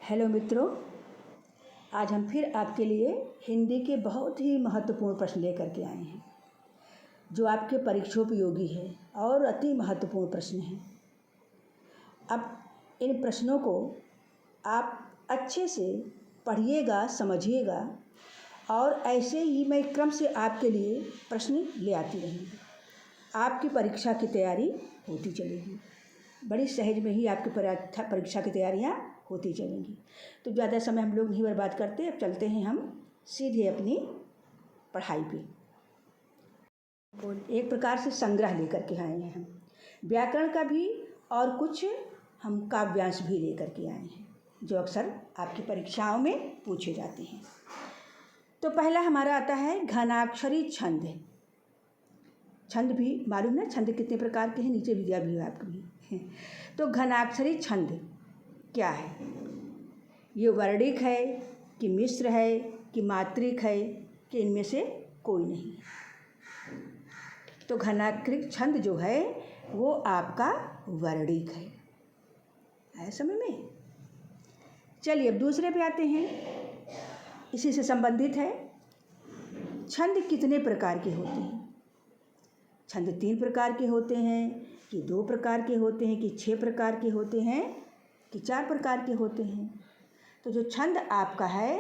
Hello मित्रों, आज हम फिर आपके लिए हिंदी के बहुत ही महत्वपूर्ण प्रश्न लेकर के आए हैं जो आपके परीक्षोपयोगी है और अति महत्वपूर्ण प्रश्न हैं। अब इन प्रश्नों को आप अच्छे से पढ़िएगा, समझिएगा और ऐसे ही मैं क्रम से आपके लिए प्रश्न ले आती रहूँगी। आपकी परीक्षा की तैयारी होती चलेगी, बड़ी सहज में ही आपकी परीक्षा की तैयारियाँ होती चलेंगी। तो ज़्यादा समय हम लोग नहीं बर्बाद करते, अब चलते हैं हम सीधे अपनी पढ़ाई पे। एक प्रकार से संग्रह लेकर के आए हैं हम, व्याकरण का भी और कुछ हम काव्यांश भी लेकर के आए हैं जो अक्सर आपकी परीक्षाओं में पूछे जाते हैं। तो पहला हमारा आता है घनाक्षरी छंद। छंद भी मालूम है, छंद कितने प्रकार के हैं, नीचे दिया भी है आपको भी। तो घनाक्षरी छंद क्या है? ये वर्णिक है कि मिश्र है कि मात्रिक है कि इनमें से कोई नहीं है? तो घनाक्षरी छंद जो है वो आपका वर्णिक है समझ में। चलिए अब दूसरे पे आते हैं, इसी से संबंधित है। छंद कितने प्रकार के होते हैं? छंद 3 प्रकार के होते हैं कि 2 प्रकार के होते हैं कि 6 प्रकार के होते हैं कि 4 प्रकार के होते हैं? तो जो छंद आपका है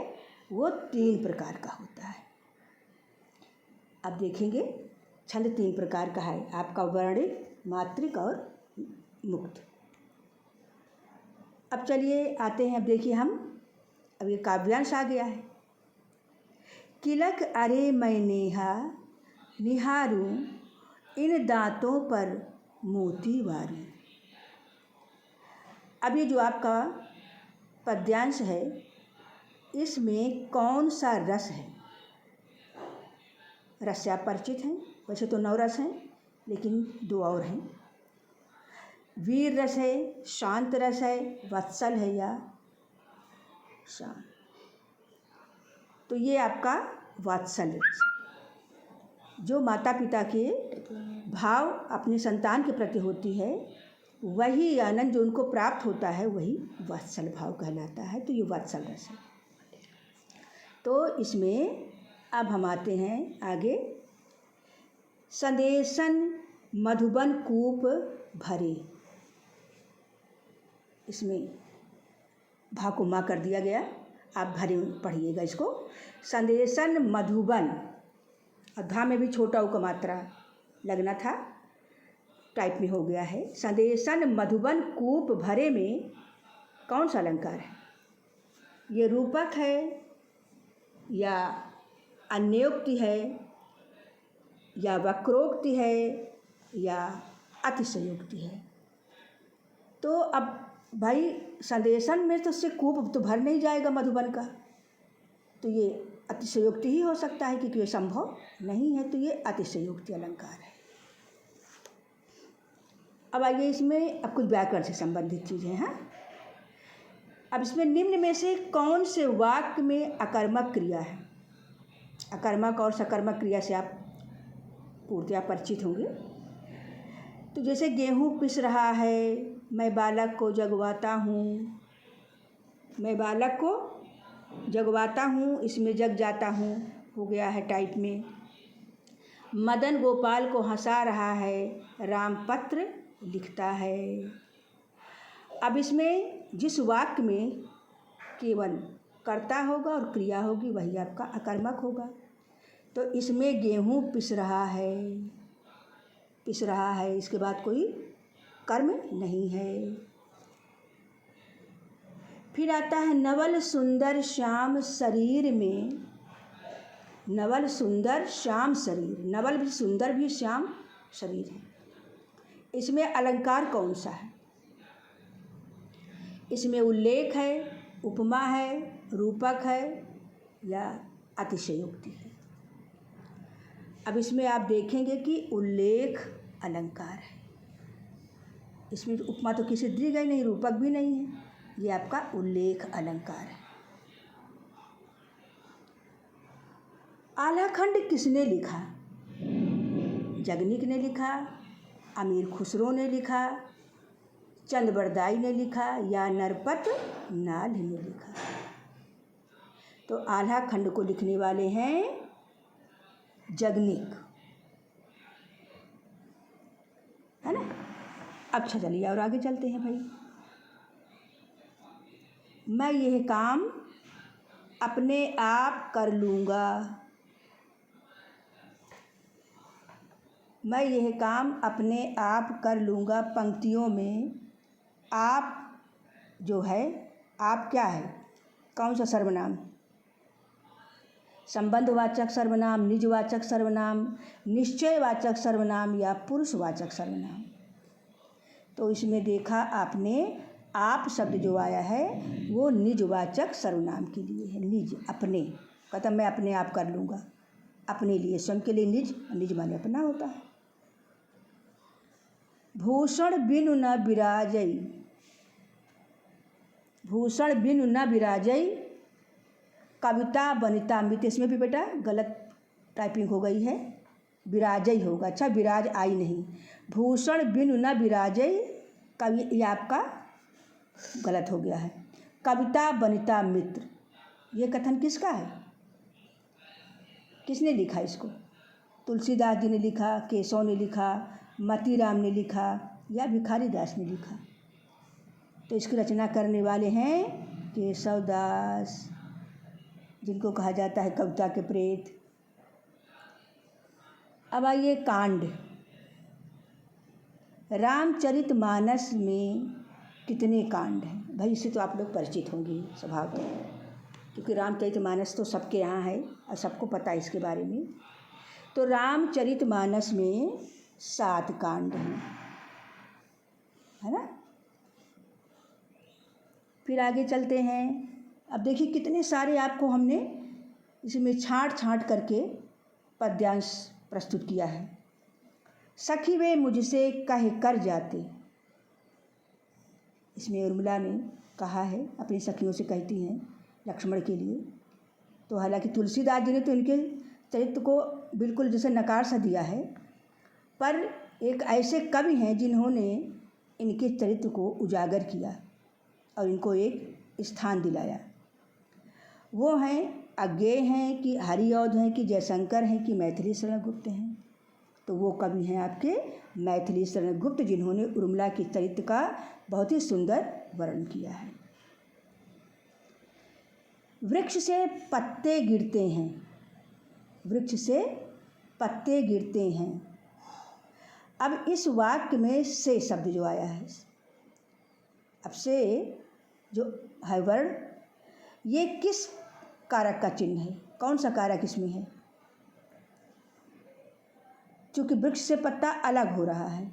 वो 3 प्रकार का होता है। अब देखेंगे छंद 3 प्रकार का है आपका, वर्णिक, मात्रिक और मुक्त। अब चलिए आते हैं, अब देखिए अब ये काव्यांश आ गया है। किलक अरे मैं नेहा निहारूं इन दांतों पर मोती वारूं। अब ये जो आपका पद्यांश है इसमें कौन सा रस है? रस से आप परिचित हैं, वैसे तो 9 रस हैं लेकिन 2 और हैं। वीर रस है, शांत रस है, वत्सल है या शांत। तो ये आपका वात्सल्य रस, जो माता पिता के भाव अपने संतान के प्रति होती है, वही आनंद जो उनको प्राप्त होता है वही वात्सल भाव कहलाता है। तो ये वात्सल रस है। तो इसमें अब हम आते हैं आगे। संदेशन मधुबन कूप भरे, इसमें भा को माँ कर दिया गया, आप भरे पढ़िएगा इसको। संदेशन मधुबन, और धा में भी छोटा ऊ का मात्रा लगना था, टाइप में हो गया है। संदेशन मधुबन कूप भरे में कौन सा अलंकार है? ये रूपक है या अन्योक्ति है या वक्रोक्ति है या अतिशयोक्ति है? तो अब भाई संदेशन में तो उससे कूप तो भर नहीं जाएगा मधुबन का, तो ये अतिशयोक्ति ही हो सकता है क्योंकि ये संभव नहीं है। तो ये अतिशयोक्ति अलंकार है। अब आइए इसमें अब कुछ व्याकरण से संबंधित चीज़ें हैं। अब इसमें निम्न में से कौन से वाक्य में अकर्मक क्रिया है? अकर्मक और सकर्मक क्रिया से आप पूर्णतया परिचित होंगे। तो जैसे गेहूँ पिस रहा है, मैं बालक को जगवाता हूँ, मैं बालक को जगवाता हूँ, इसमें जग जाता हूँ हो गया है टाइप में। मदन गोपाल को हंसा रहा है, रामपत्र लिखता है। अब इसमें जिस वाक्य में केवल कर्ता होगा और क्रिया होगी वही आपका अकर्मक होगा। तो इसमें गेहूँ पिस रहा है, पिस रहा है, इसके बाद कोई कर्म नहीं है। फिर आता है नवल सुंदर श्याम शरीर में, नवल सुंदर श्याम शरीर, नवल भी सुंदर भी श्याम शरीर है। इसमें अलंकार कौन सा है? इसमें उल्लेख है, उपमा है, रूपक है या अतिशयोक्ति है? अब इसमें आप देखेंगे कि उल्लेख अलंकार है। इसमें उपमा तो किसी दी गई नहीं, रूपक भी नहीं है, ये आपका उल्लेख अलंकार है। आल्हाखंड किसने लिखा? जगनिक ने लिखा, अमीर खुसरो ने लिखा, चंद्रबरदाई ने लिखा या नरपत नाल ने लिखा। तो आल्हा खंड को लिखने वाले हैं जगनीक, है ना। अब चलिए और आगे चलते हैं भाई। मैं यह काम अपने आप कर लूँगा, मैं यह काम अपने आप कर लूँगा। पंक्तियों में आप जो है, आप क्या है, कौन सा सर्वनाम? संबंधवाचक सर्वनाम, निजवाचक सर्वनाम, निश्चयवाचक सर्वनाम या पुरुषवाचक सर्वनाम। तो इसमें देखा आपने, आप शब्द जो आया है वो निजवाचक सर्वनाम के लिए है। निज, अपने, कहता मैं अपने आप कर लूँगा, अपने लिए, स्वयं के लिए निज, निज माने अपना होता है। भूषण बिनु न विराजई, भूषण बिनु न विराजई, कविता बनिता मित। इसमें भी बेटा गलत टाइपिंग हो गई है, विराजई होगा। अच्छा, विराज आई नहीं, भूषण बिनु न विराजई, कवि, ये आपका गलत हो गया है। कविता बनिता मित्र, ये कथन किसका है, किसने लिखा इसको? तुलसीदास जी ने लिखा, केशव ने लिखा, मतीराम ने लिखा या भिखारी दास ने लिखा? तो इसकी रचना करने वाले हैं केशव दास, जिनको कहा जाता है कविता के प्रेत। अब आइए कांड। रामचरितमानस में कितने कांड हैं? भाई इससे तो आप लोग परिचित होंगे स्वभावतः, क्योंकि रामचरितमानस तो सबके यहाँ है और सबको पता है इसके बारे में। तो रामचरितमानस में 7 कांड हैं, है ना। फिर आगे चलते हैं। अब देखिए कितने सारे आपको हमने इसमें छांट करके पद्यांश प्रस्तुत किया है। सखी वे मुझसे कह कर जाते, इसमें उर्मिला ने कहा है, अपनी सखियों से कहती हैं लक्ष्मण के लिए। तो हालांकि तुलसीदास जी ने तो इनके चरित्र को बिल्कुल जैसे नकार सा दिया है, पर एक ऐसे कवि हैं जिन्होंने इनके चरित्र को उजागर किया और इनको एक स्थान दिलाया। वो हैं, अज्ञेय हैं कि हरिऔध हैं कि जयशंकर हैं कि मैथिली शरण गुप्त हैं? तो वो कवि हैं आपके मैथिली शरण गुप्त, जिन्होंने उर्मिला के चरित्र का बहुत ही सुंदर वर्णन किया है। वृक्ष से पत्ते गिरते हैं, वृक्ष से पत्ते गिरते हैं। अब इस वाक्य में से शब्द जो आया है, अब से जो है वर्ण, ये किस कारक का चिन्ह है? कौन सा कारक इसमें है? क्योंकि वृक्ष से पत्ता अलग हो रहा है,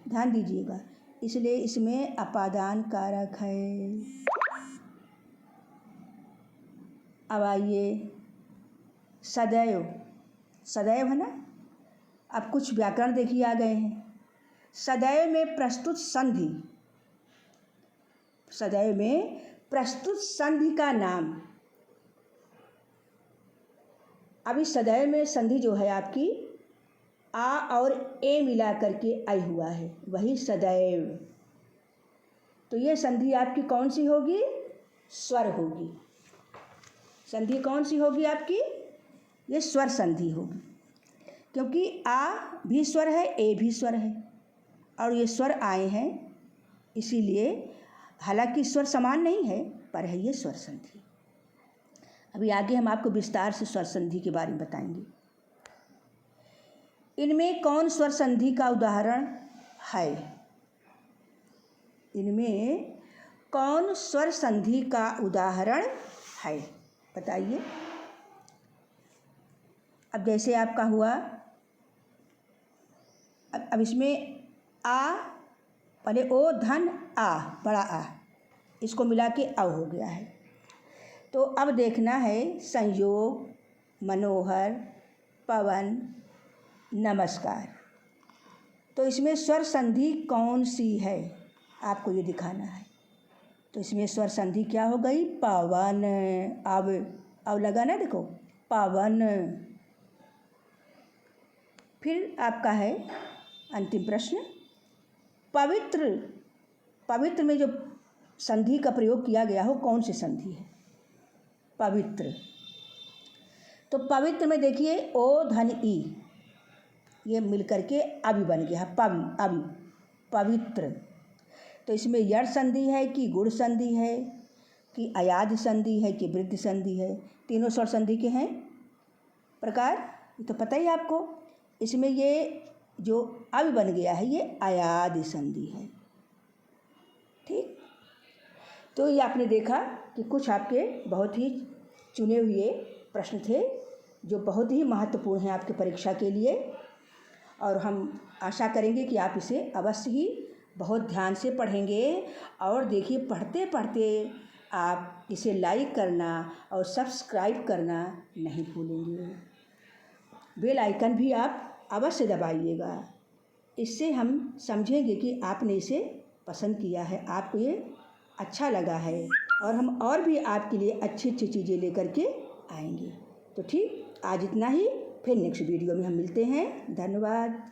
ध्यान दीजिएगा, इसलिए इसमें अपादान कारक है। अब आइए सदैव, सदैव है ना। अब कुछ व्याकरण देखिए आ गए हैं। सदैव में प्रस्तुत संधि, सदैव में प्रस्तुत संधि का नाम। अभी सदैव में संधि जो है आपकी आ और ए मिला करके आई हुआ है, वही सदैव। तो ये संधि आपकी कौन सी होगी? स्वर होगी। संधि कौन सी होगी आपकी? ये स्वर संधि होगी, क्योंकि आ भी स्वर है, ए भी स्वर है, और ये स्वर आए हैं, इसीलिए हालांकि स्वर समान नहीं है, पर है ये स्वर संधि। अभी आगे हम आपको विस्तार से स्वर संधि के बारे में बताएंगे। इनमें कौन स्वर संधि का उदाहरण है? इनमें कौन स्वर संधि का उदाहरण है, बताइए। अब जैसे आपका हुआ, अब इसमें आ, पहले ओ धन आ, बड़ा आ, इसको मिला के अ हो गया है। तो अब देखना है संयोग, मनोहर, पवन, नमस्कार। तो इसमें स्वर संधि कौन सी है, आपको ये दिखाना है। तो इसमें स्वर संधि क्या हो गई? पवन। अब लगा ना, देखो, पवन। फिर आपका है अंतिम प्रश्न, पवित्र पवित्र में जो संधि का प्रयोग किया गया हो कौन सी संधि है? पवित्र। तो पवित्र में देखिए ओ धन ई, ये मिलकर के अवि बन गया है, अवि पवित्र। तो इसमें यड़ संधि है कि गुण संधि है कि अयाज संधि है कि वृद्धि संधि है? तीनों स्वर संधि के हैं प्रकार, तो पता ही आपको। इसमें ये जो अवि बन गया है ये अयाद संधि है। ठीक, तो ये आपने देखा कि कुछ आपके बहुत ही चुने हुए प्रश्न थे जो बहुत ही महत्वपूर्ण हैं आपके परीक्षा के लिए, और हम आशा करेंगे कि आप इसे अवश्य ही बहुत ध्यान से पढ़ेंगे। और देखिए, पढ़ते पढ़ते आप इसे लाइक करना और सब्सक्राइब करना नहीं भूलेंगे। बेल आइकन भी आप अवश्य दबाइएगा, इससे हम समझेंगे कि आपने इसे पसंद किया है, आपको ये अच्छा लगा है, और हम और भी आपके लिए अच्छी अच्छी चीज़ें लेकर के आएंगे। तो ठीक, आज इतना ही, फिर नेक्स्ट वीडियो में हम मिलते हैं। धन्यवाद।